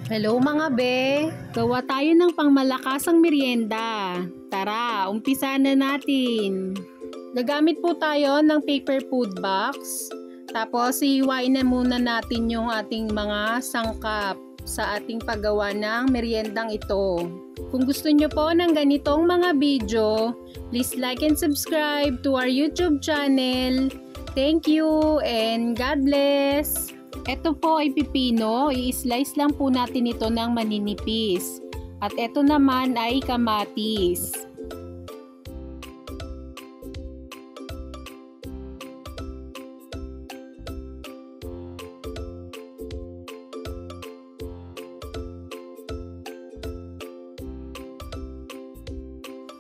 Hello mga be! Gawa tayo ng pangmalakasang merienda. Tara, umpisa na natin. Gagamit po tayo ng paper food box. Tapos ihiwain na muna natin yung ating mga sangkap sa ating paggawa ng meriendang ito. Kung gusto nyo po ng ganitong mga video, please like and subscribe to our YouTube channel. Thank you and God bless! Ito po ay pipino, i-slice lang po natin ito ng maninipis. At ito naman ay kamatis.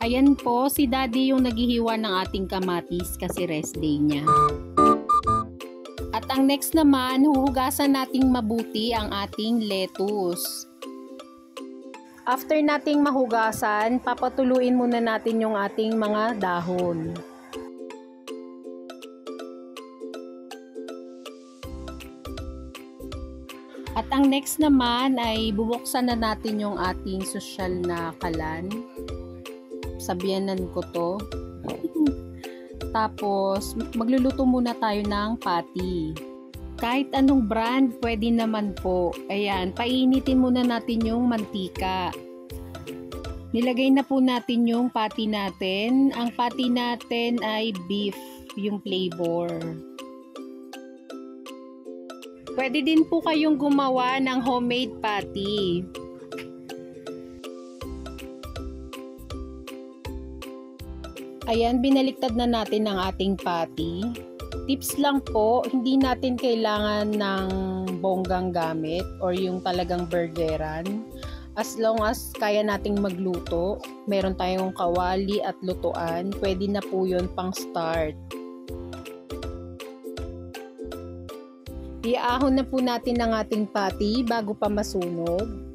Ayan po, si Daddy yung naghihiwa ng ating kamatis kasi rest day niya. At ang next naman, huhugasan nating mabuti ang ating lettuce. After nating mahugasan, papatuluin muna natin yung ating mga dahon. At ang next naman ay bubuksan na natin yung ating sosyal na kalan. Sabyanan ko to. Tapos, magluluto muna tayo ng patty. Kahit anong brand, pwede naman po. Ayan, painitin muna natin yung mantika. Nilagay na po natin yung patty natin. Ang patty natin ay beef, yung flavor. Pwede din po kayong gumawa ng homemade patty. Ayan, binaliktad na natin ang ating patty. Tips lang po, hindi natin kailangan ng bonggang gamit or yung talagang burgeran. As long as kaya nating magluto, meron tayong kawali at lutuan, pwede na po yun pang start. Iahon na po natin ang ating patty bago pa masunog.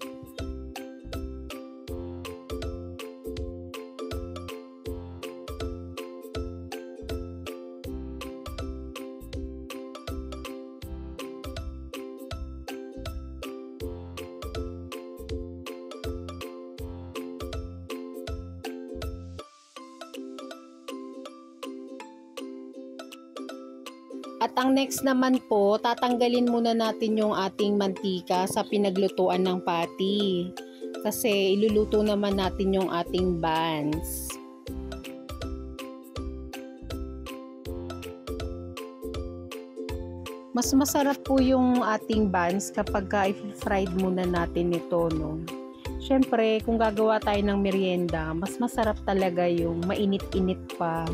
At ang next naman po, tatanggalin muna natin yung ating mantika sa pinaglutuan ng patty. Kasi iluluto naman natin yung ating buns. Mas masarap po yung ating buns kapag i-fried muna natin ito, no? Siyempre, kung gagawa tayo ng merienda, mas masarap talaga yung mainit-init pa.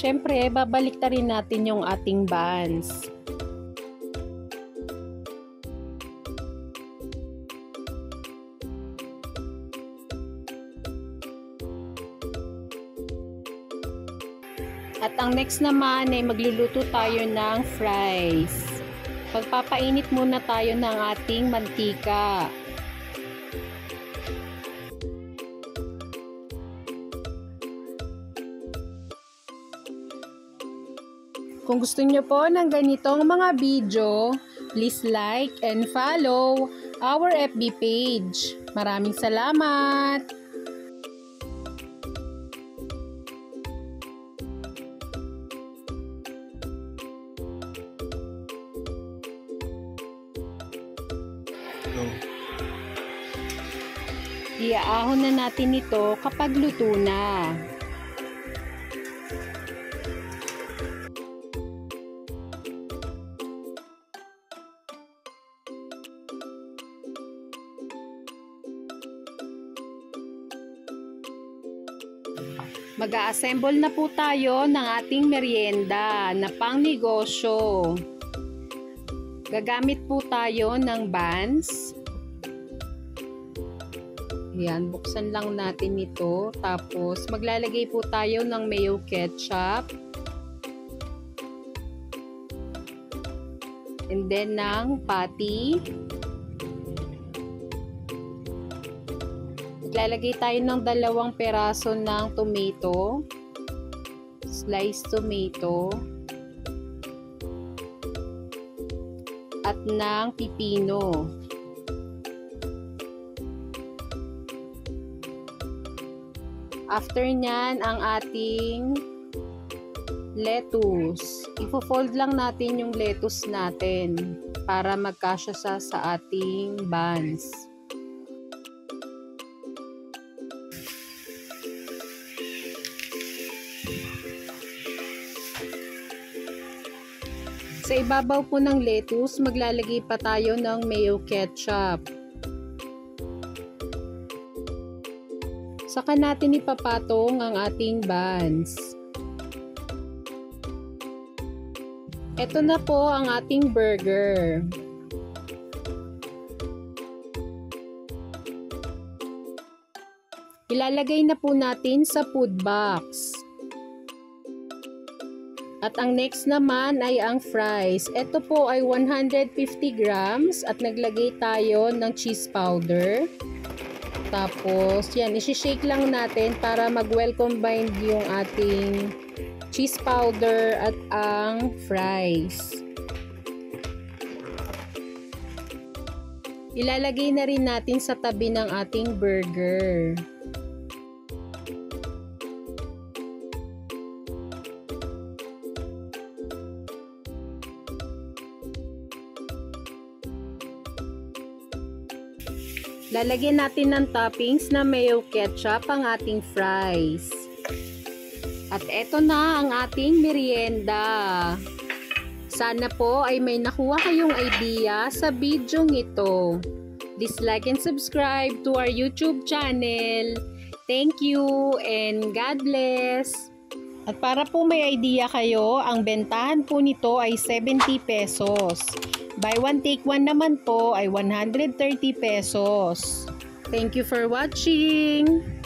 Siyempre, babalik na rin natin yung ating buns. At ang next naman ay magluluto tayo ng fries. Pagpapainit muna tayo ng ating mantika. Kung gusto niyo po ng ganitong mga video, please like and follow our FB page. Maraming salamat! Iaahon na natin ito kapag luto na. Mag-a-assemble na po tayo ng ating merienda na pang negosyo. Gagamit po tayo ng buns. Ayan, buksan lang natin ito. Tapos, maglalagay po tayo ng mayo ketchup. And then, ng patty. Maglalagay tayo ng 2 peraso ng tomato. Sliced tomato. At ng pipino. After nyan, ang ating lettuce. Ifo-fold lang natin yung lettuce natin para magkasya sa ating buns. Sa ibabaw po ng lettuce, maglalagay pa tayo ng mayo ketchup. Saka natin ipapatong ang ating buns. Ito na po ang ating burger. Ilalagay na po natin sa food box. At ang next naman ay ang fries. Ito po ay 150 grams at naglagay tayo ng cheese powder. Tapos, yan, isi-shake lang natin para mag-well combined yung ating cheese powder at ang fries. Ilalagay na rin natin sa tabi ng ating burger. Lalagyan natin ng toppings na mayo ketchup ang ating fries. At eto na ang ating merienda. Sana po ay may nakuha kayong idea sa video ito. Please like and subscribe to our YouTube channel. Thank you and God bless. At para po may idea kayo, ang bentahan po nito ay 70 pesos. Buy one take one naman po ay 130 pesos. Thank you for watching!